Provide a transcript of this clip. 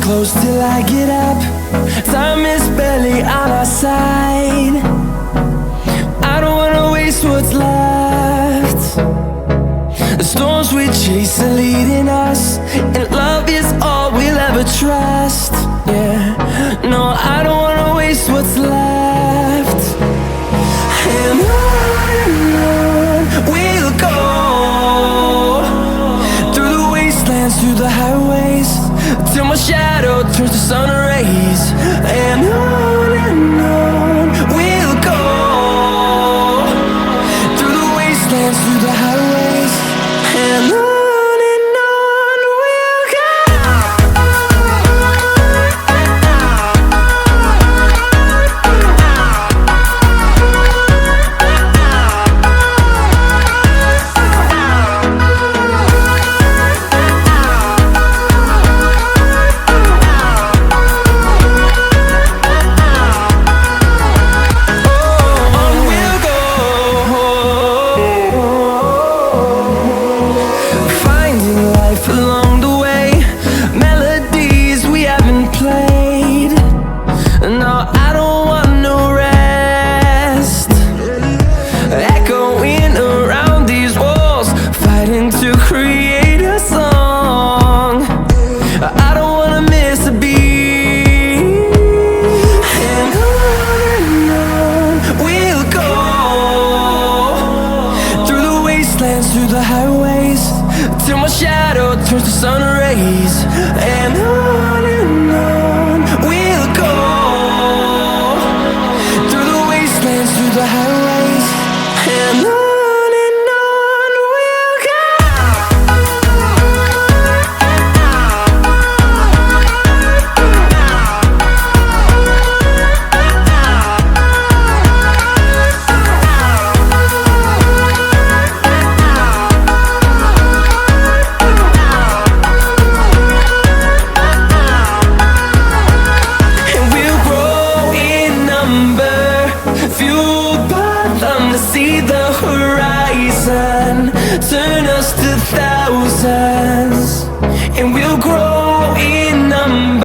close till I get up. Time is barely on our side. I don't wanna waste what's left. The storms we chase are leading us, and love is all we'll ever trust. Yeah, no, I don't wanna waste what's left. And on we'll go, through the wastelands, through the highways, till my shadow turns to sun rays. And on we'll go, through the wastelands, through the highways, and on we'll go. Along the way, melodies we haven't played. No, I don't want no rest. Echoing around these walls, fighting to create a song. I don't wanna miss a beat. And on we'll go, through the wastelands, through the highways, till my shadow turns to sun rays. And on we'll go, through the wastelands, through the highways, and on we'll go. Fueled by them to see the horizon, turn us to thousands, and we'll grow in number.